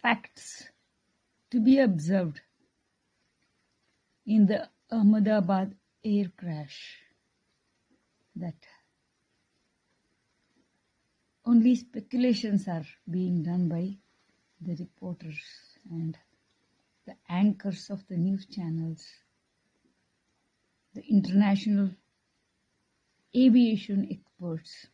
facts to be observed in the Ahmedabad air crash, that only speculations are being done by the reporters and the anchors of the news channels, the international aviation experts.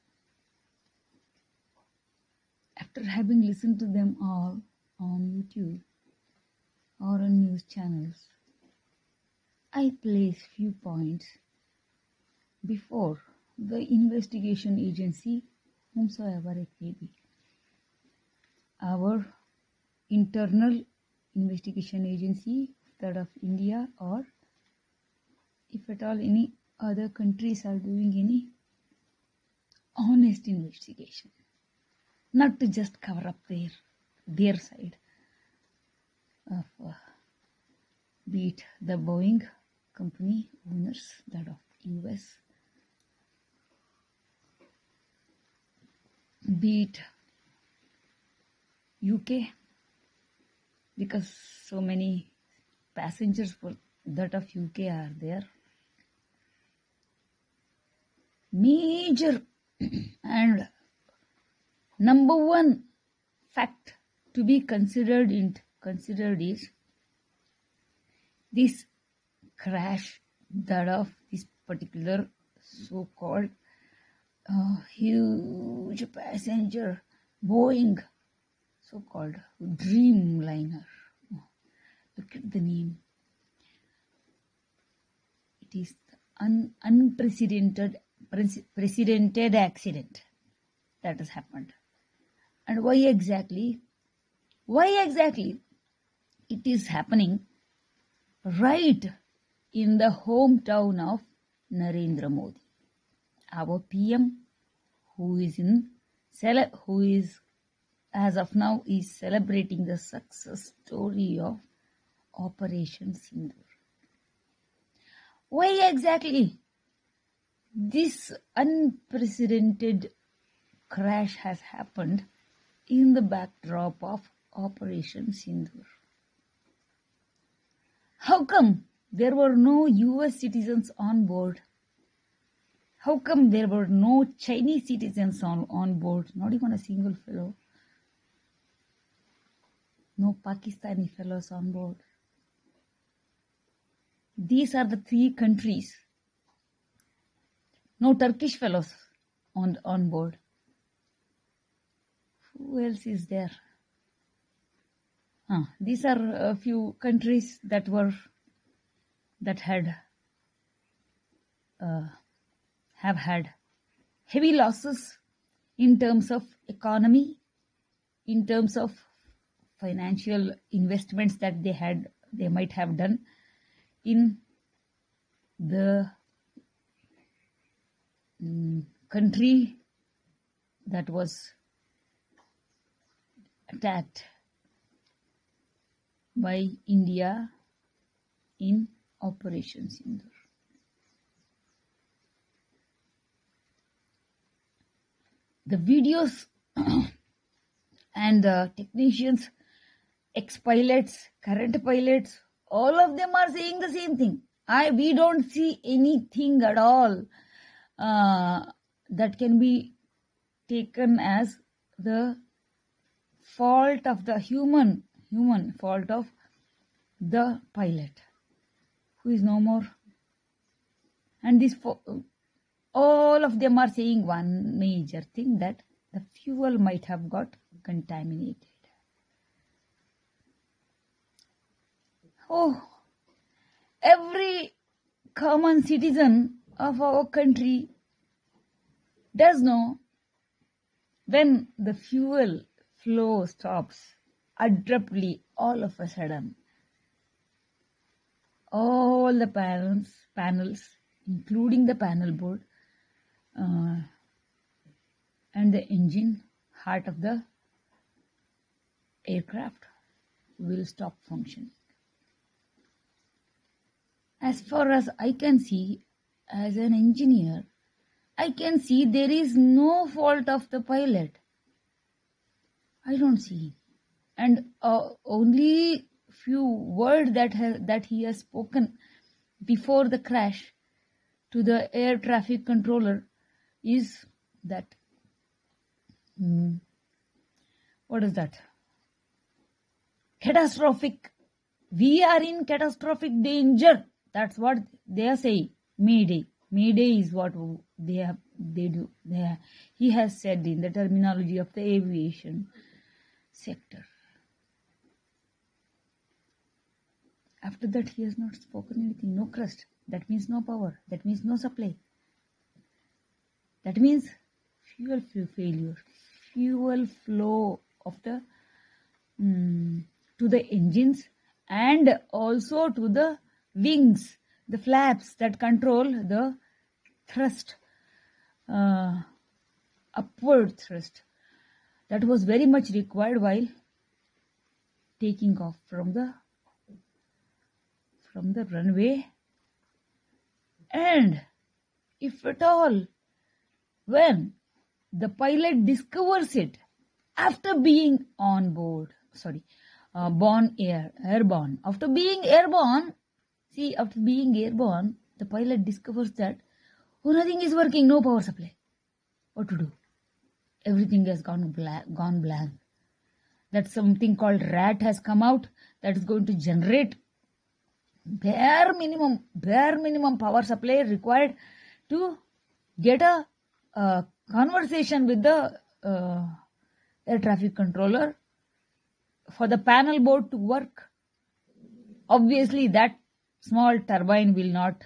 After having listened to them all on YouTube or on news channels, I place few points before the investigation agency, whomsoever it may be. Our internal investigation agency, that of India, or if at all any other countries are doing any honest investigation, not to just cover up their side of be it the Boing company owners, that of US, be it UK, because so many passengers for that of UK are there. Major and number one fact to be considered is this crash, that of this particular so-called huge passenger Boing, so-called Dreamliner. Look at the name. It is an unprecedented accident that has happened. And why exactly? It is happening right in the hometown of Narendra Modi, our PM, who is as of now is celebrating the success story of Operation Sindoor. Why exactly this unprecedented crash has happened in the backdrop of Operation Sindoor? How come there were no US citizens on board? How come there were no Chinese citizens on board? Not even a single fellow. No Pakistani fellows on board. These are the three countries. No Turkish fellows on board. Who else is there? These are a few countries that have had heavy losses in terms of economy, in terms of financial investments that they might have done in the country that was attacked by India in Operation Sindoor. The videos and the technicians, ex-pilots, current pilots, all of them are saying the same thing. We don't see anything at all that can be taken as the fault of the human fault of the pilot, who is no more. And all of them are saying one major thing, that the fuel might have got contaminated. Oh, every common citizen of our country does know when the fuel flow stops abruptly, all of a sudden, all the panels, including the panel board and the engine, heart of the aircraft, will stop functioning. As far as I can see, as an engineer, I can see there is no fault of the pilot. I don't see. and only few words that he has spoken before the crash to the air traffic controller is that, what is that? Catastrophic. We are in catastrophic danger. That's what they are saying. Mayday. Mayday is what they do. He has said in the terminology of the aviation sector. After that, he has not spoken anything. No crust. That means no power. That means no supply. That means fuel failure. Fuel flow of the to the engines and also to the wings, the flaps that control the thrust, upward thrust. That was very much required while taking off from the runway. And if at all, when the pilot discovers it after being on board, airborne. After being airborne, the pilot discovers that, nothing is working, no power supply. What to do? Everything has gone blank. That something called RAT has come out that is going to generate bare minimum power supply required to get a conversation with the air traffic controller for the panel board to work. Obviously, that small turbine will not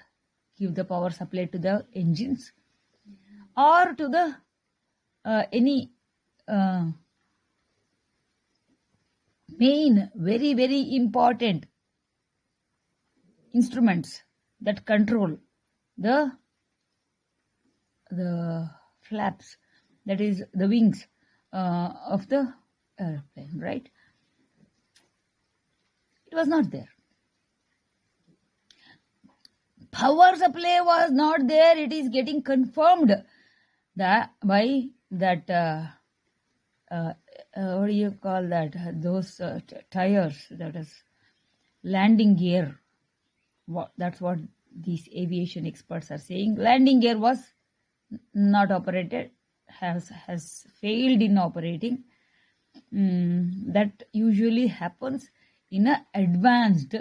give the power supply to the engines or to the any main, very, very important instruments that control the flaps, that is the wings of the airplane, right? It was not there. Power supply was not there. It is getting confirmed by that what do you call that? Those tires, that is landing gear. That's what these aviation experts are saying. Landing gear was not operated, has failed in operating. That usually happens in a advanced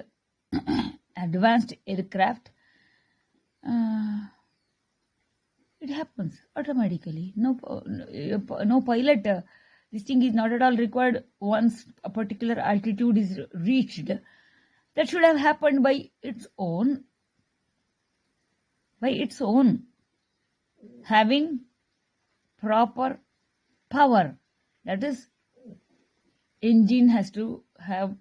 aircraft. It happens automatically. No pilot. This thing is not at all required once a particular altitude is reached. That should have happened by its own, having proper power. That is, engine has to have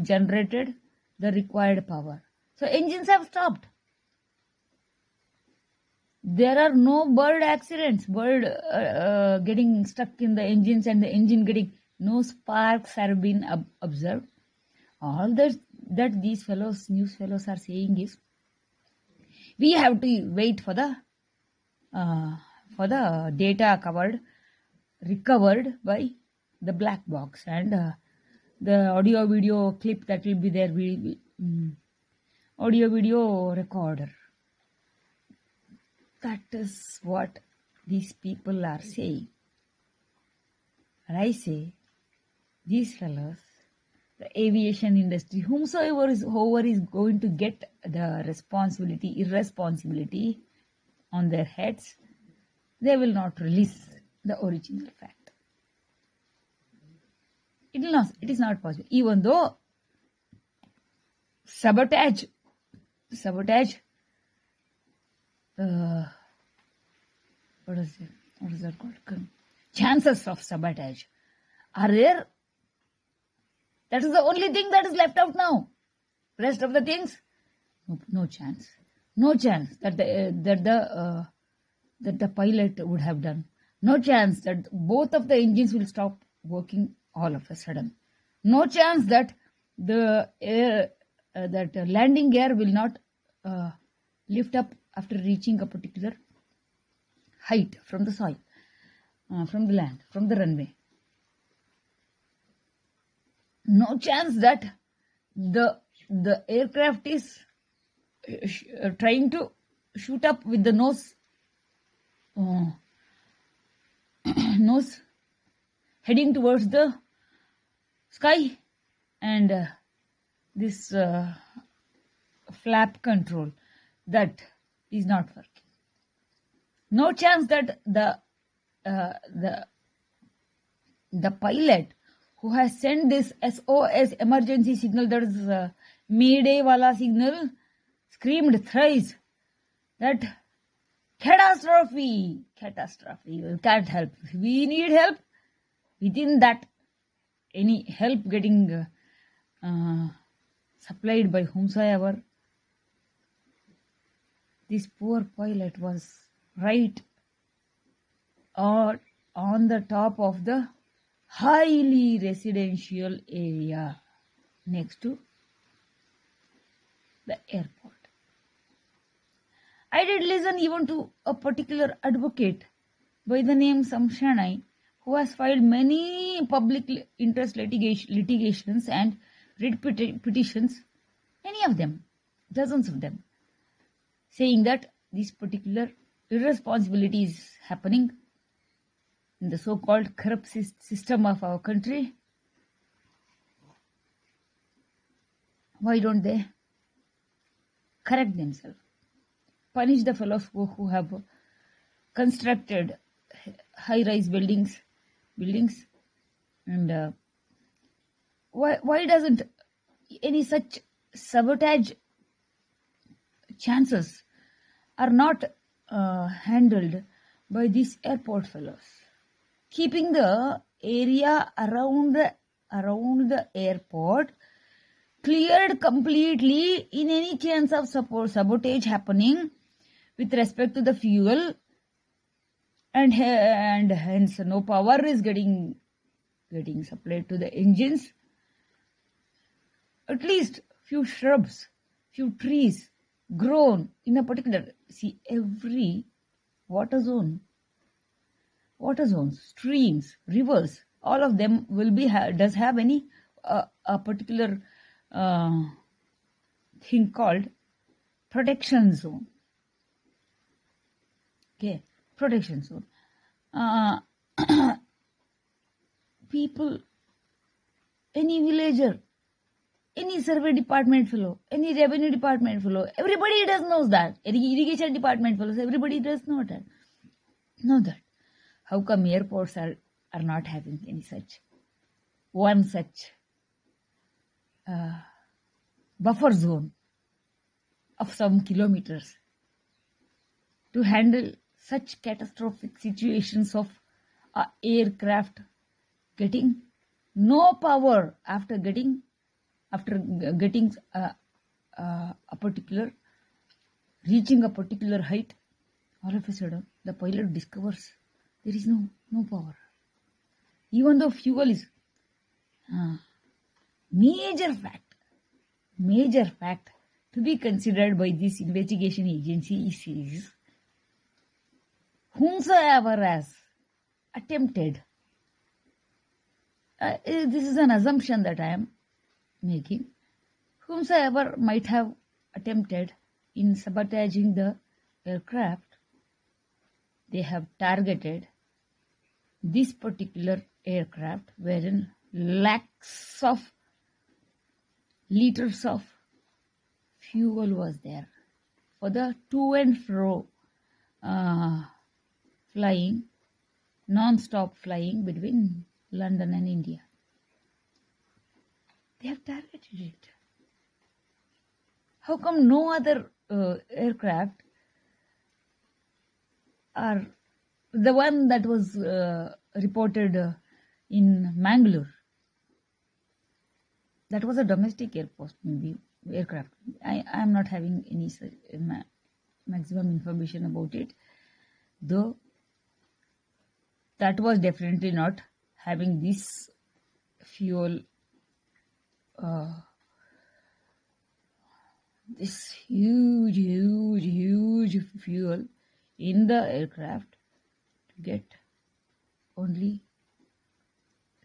generated the required power. So engines have stopped. There are no bird accidents, getting stuck in the engines and the engine getting, no sparks have been observed. All that these news fellows are saying is, we have to wait for the data recovered by the black box, and the audio video clip that will be there will be audio video recorder. That is what these people are saying. And I say, these fellows, the aviation industry, whoever is going to get the irresponsibility on their heads, they will not release the original fact. It is not possible. Even though sabotage, what is that called? Chances of sabotage are there. That is the only thing that is left out now. Rest of the things, no chance. No chance that the pilot would have done. No chance that both of the engines will stop working all of a sudden. No chance that the landing gear will not lift up after reaching a particular height from the soil, from the land, from the runway. no chance that the aircraft is trying to shoot up with the nose uh, nose heading towards the sky, and this flap control that is not working. No chance that uh, the the pilot who has sent this SOS emergency signal, that is Mayday wala signal, screamed thrice that catastrophe, we can't help. We need help. Within that, any help getting supplied by whomsoever, this poor pilot was right on the top of the highly residential area next to the airport. I did listen even to a particular advocate by the name Samshanai, who has filed many public interest litigations and writ petitions, many of them, dozens of them, saying that this particular irresponsibility is happening in the so-called corrupt system of our country. Why don't they correct themselves? Punish the fellows who have constructed high-rise buildings, and why doesn't any such sabotage chances are not handled by these airport fellows, keeping the area around the airport cleared completely in any chance of sabotage happening with respect to the fuel, and hence no power is getting supplied to the engines. At least few shrubs, few trees grown in a particular, every water zones, streams, rivers, all of them will be does have any a particular thing called protection zone. Okay, protection zone. People, any villager, any survey department fellow, any revenue department fellow, everybody does know that. Any irrigation department fellows, everybody does know that. How come airports are not having any such buffer zone of some kilometers to handle such catastrophic situations of aircraft getting no power after getting a particular, reaching a particular height? All of a sudden the pilot discovers there is no power, even though fuel is major fact to be considered by this investigation agency is whomsoever has attempted, this is an assumption that I am making, whomsoever might have attempted in sabotaging the aircraft, they have targeted this particular aircraft wherein lakhs of liters of fuel was there for the to and fro flying, non-stop flying between London and India. They have targeted it. How come no other aircraft are the one that was reported in Mangalore? That was a domestic aircraft. I am not having any maximum information about it, though that was definitely not having this fuel, this huge fuel in the aircraft to get only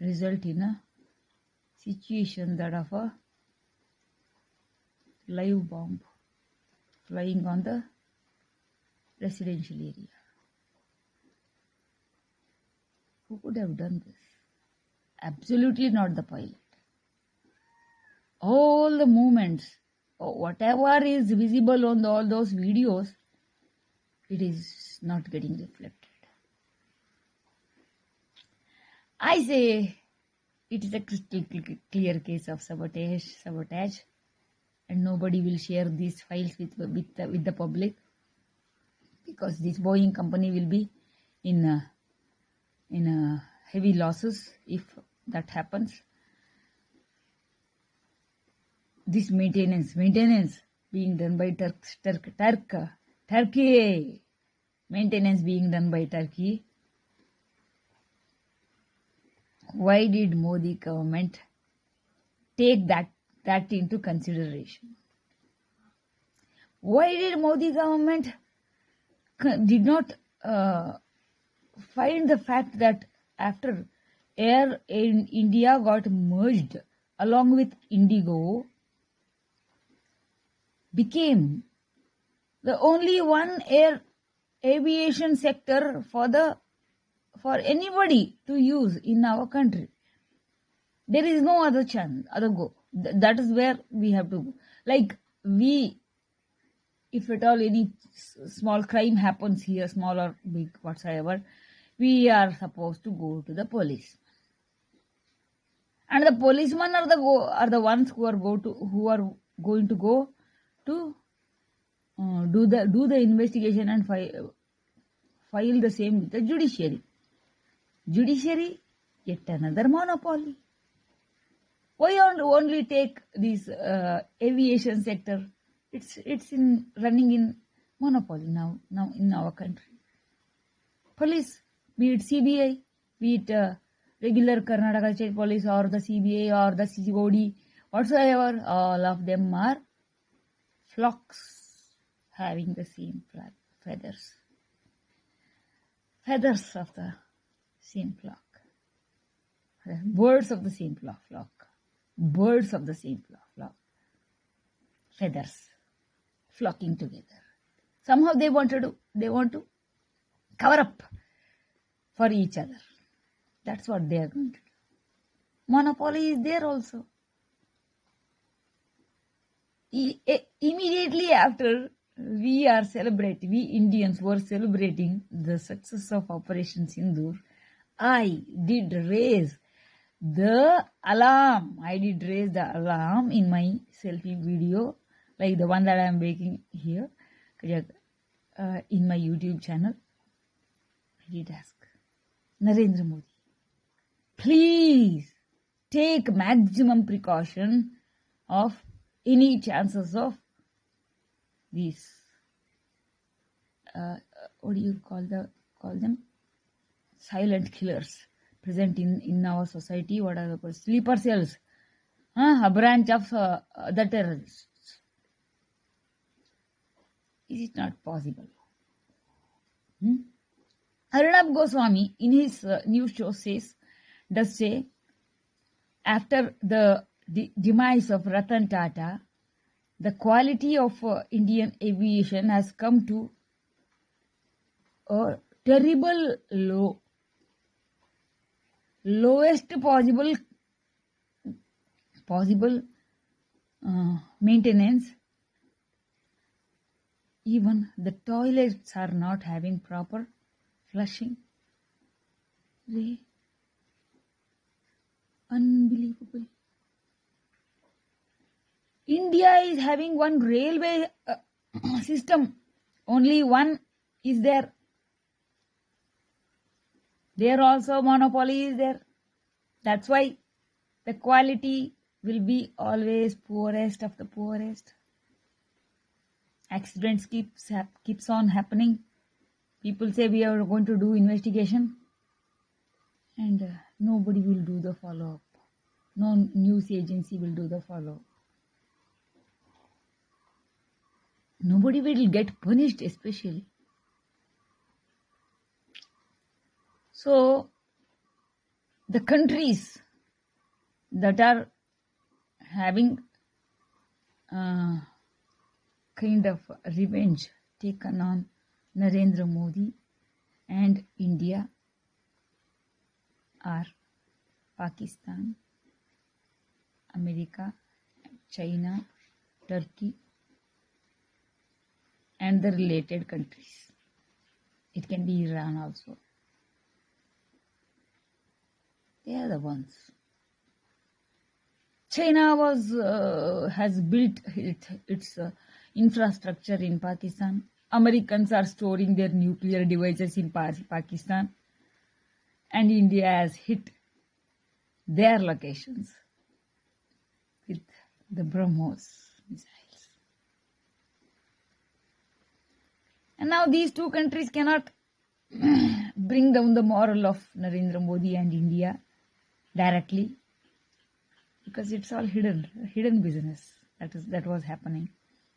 result in a situation that of a live bomb flying on the residential area. Who could have done this? Absolutely not the pilot. All the movements, whatever is visible on all those videos, it is not getting reflected. I say it is a crystal clear case of sabotage, and nobody will share these files with the public, because this Boeing company will be in heavy losses if that happens. This maintenance being done by Turkey, maintenance being done by Turkey. Why did Modi government take that into consideration? Why did Modi government did not find the fact that after Air India got merged along with Indigo, became the only one aviation sector for anybody to use in our country? There is no other chance, other go. That is where we have to go. Like if at all any small crime happens here, small or big, whatsoever, we are supposed to go to the police. And the policemen are the ones who are going to go to do the investigation and file the same with the judiciary. Judiciary, yet another monopoly. Why only take this aviation sector? It's running in monopoly now in our country. Police, be it CBI, be it regular Karnataka State Police or the CBI or the COD, whatsoever, all of them are flocks having the same feathers. Feathers of the same flock. Birds of the same flock. Birds of the same flock. Feathers flocking together. Somehow they want to cover up for each other. That's what they are going to do. Monopoly is there also. Immediately after we Indians were celebrating the success of Operation Sindoor, I did raise the alarm. In my selfie video, like the one that I am making here, in my YouTube channel. I did ask Narendra Modi, please take maximum precaution of any chances of these what do you call them, silent killers present in our society. What are they called? Sleeper cells, a branch of the terrorists. Is it not possible? Arnab Goswami in his news show does say after the demise of Ratan Tata, the quality of Indian aviation has come to a terrible low. Lowest possible maintenance. Even the toilets are not having proper flushing. Unbelievable. India is having one railway system. Only one is there. There also monopoly is there. That's why the quality will be always poorest of the poorest. Accidents keeps on happening. People say we are going to do investigation, and nobody will do the follow-up. No news agency will do the follow-up. Nobody will get punished, especially. So, the countries that are having kind of revenge taken on Narendra Modi and India are Pakistan, America, China, Turkey, and the related countries. It can be Iran also. They are the ones. China has built its infrastructure in Pakistan. Americans are storing their nuclear devices in Pakistan. And India has hit their locations with the BrahMos missiles. And now these two countries cannot bring down the moral of Narendra Modi and India directly, because it's all hidden business. That was happening.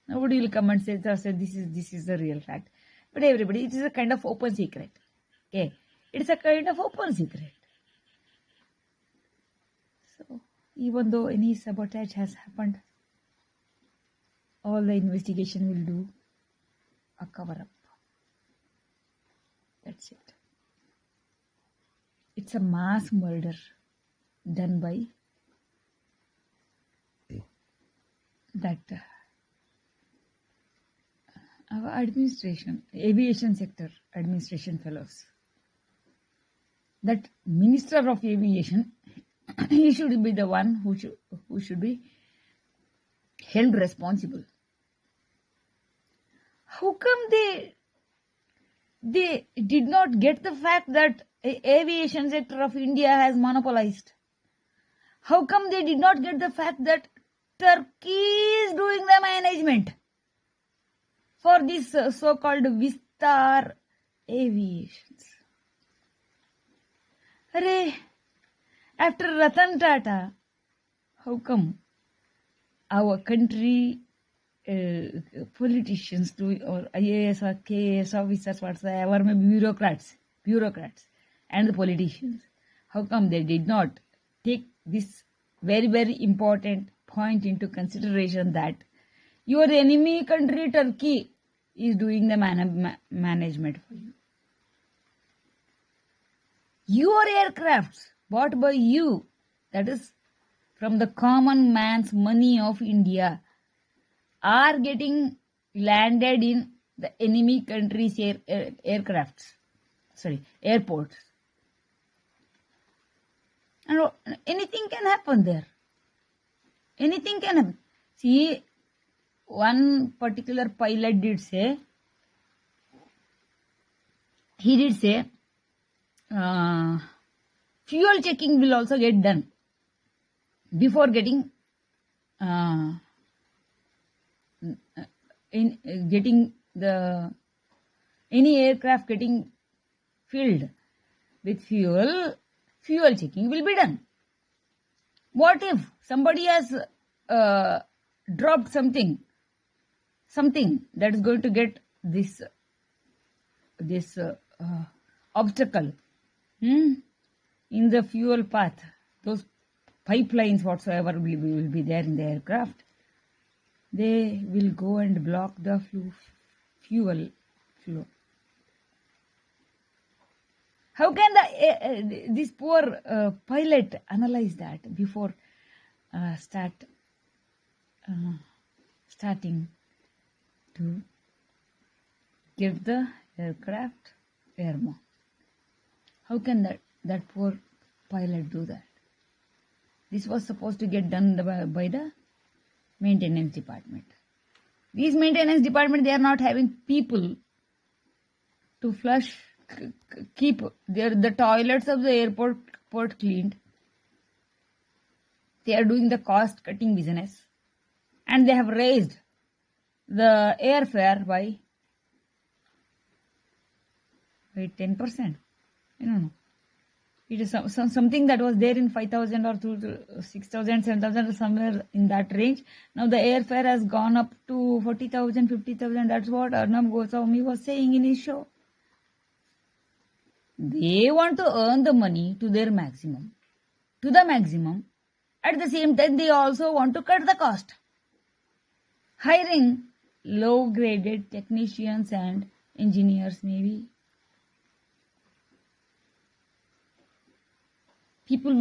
Nobody will come and say this is the real fact. But everybody, it is a kind of open secret. Okay, it's a kind of open secret. So even though any sabotage has happened, all the investigation will do a cover up. That's it. It's a mass murder done by that our administration, aviation sector administration fellows. That Minister of Aviation, he should be the one who should be held responsible. How come they did not get the fact that aviation sector of India has monopolized? How come they did not get the fact that Turkey is doing the management for this so-called Vistar aviations? Arey, after Ratan Tata, how come our country politicians or IAS or KAS officers, whatsoever, maybe bureaucrats and the politicians, how come they did not take this very, very important point into consideration that your enemy country Turkey is doing the management for you? Your aircrafts bought by you, that is from the common man's money of India, are getting landed in the enemy country's airports. And anything can happen there. Anything can happen. See, one particular pilot did say, fuel checking will also get done before getting any aircraft getting filled with fuel checking will be done. What if somebody has dropped something that is going to get this obstacle in the fuel path? Those pipelines whatsoever will be there in the aircraft. They will go and block the fuel flow. How can this poor pilot analyze that before starting to give the aircraft airborne? How can that poor pilot do that? This was supposed to get done by the maintenance department. These maintenance department, they are not having people to flush, keep the toilets of the airport cleaned. They are doing the cost cutting business, and they have raised the airfare by 10%. I don't know. It is something that was there in 5,000 or 6,000, 7,000 or somewhere in that range. Now the airfare has gone up to 40,000, 50,000. That's what Arnab Goswami was saying in his show. They want to earn the money to the maximum, At the same time, they also want to cut the cost, hiring low-graded technicians and engineers maybe. People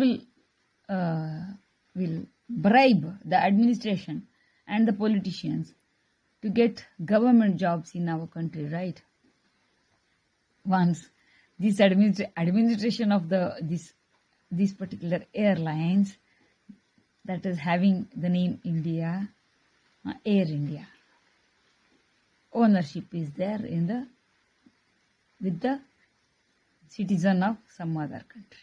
will bribe the administration and the politicians to get government jobs in our country, right? Once this administration of this particular airlines that is having the name India, Air India, ownership is there with the citizen of some other country.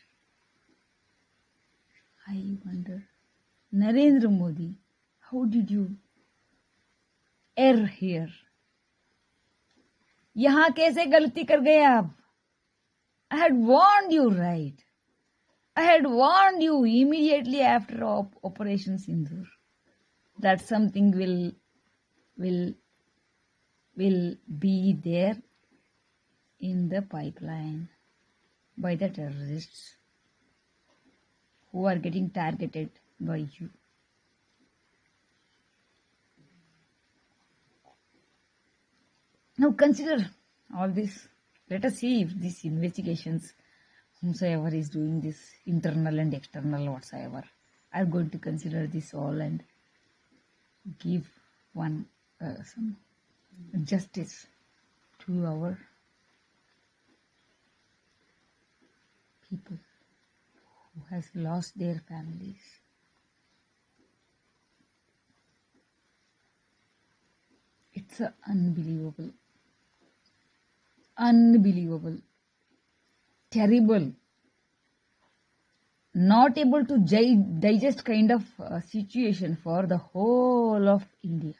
I wonder, Narendra Modi, how did you err here? यहाँ कैसे गलती कर गए आप? I had warned you, right? I had warned you immediately after Operation Sindoor that something will be there in the pipeline by the terrorists who are getting targeted by you. Now consider all this. Let us see if these investigations, whomsoever is doing this, internal and external whatsoever, are going to consider this all and give some justice to our people who has lost their families. It's unbelievable, terrible, not able to digest kind of situation for the whole of India.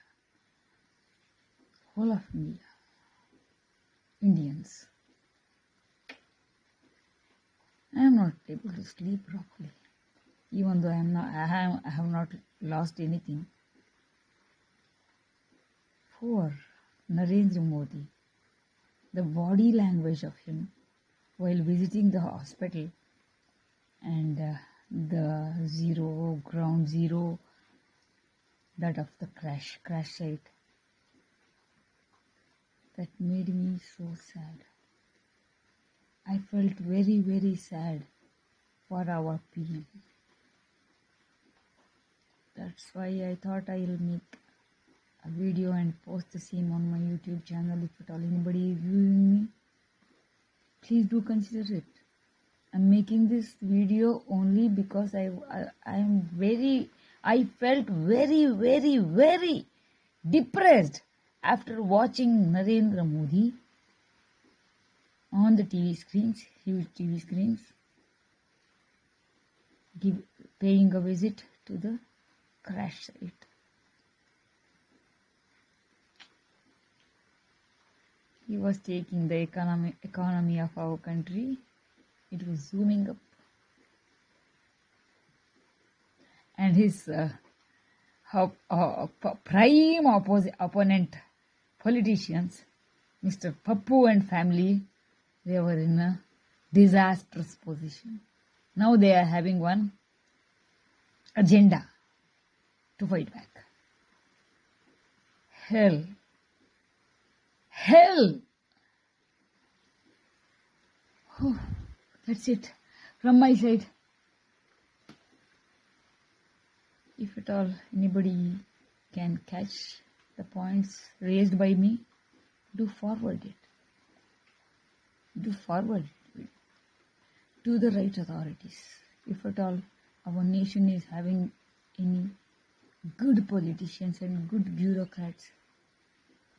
Whole of India. Indians. I am not able to sleep properly, even though I have not lost anything. Poor Narendra Modi, the body language of him while visiting the hospital and the ground zero, that of the crash site, that made me so sad. I felt very, very sad for our PM. That's why I thought I will make a video and post the same on my YouTube channel. If at all anybody is viewing me, please do consider it. I'm making this video only because I felt very, very, very depressed after watching Narendra Modi on the TV screens, huge TV screens, paying a visit to the crash site. He was taking the economy of our country. It was zooming up. And his prime opponent politicians, Mr. Pappu and family, they were in a disastrous position. Now they are having one agenda to fight back. Hell. Oh, that's it from my side. If at all anybody can catch the points raised by me, do forward it. Do forward it to the right authorities. If at all our nation is having any good politicians and good bureaucrats,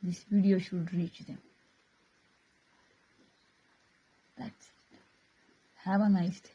this video should reach them. That's it. Have a nice day.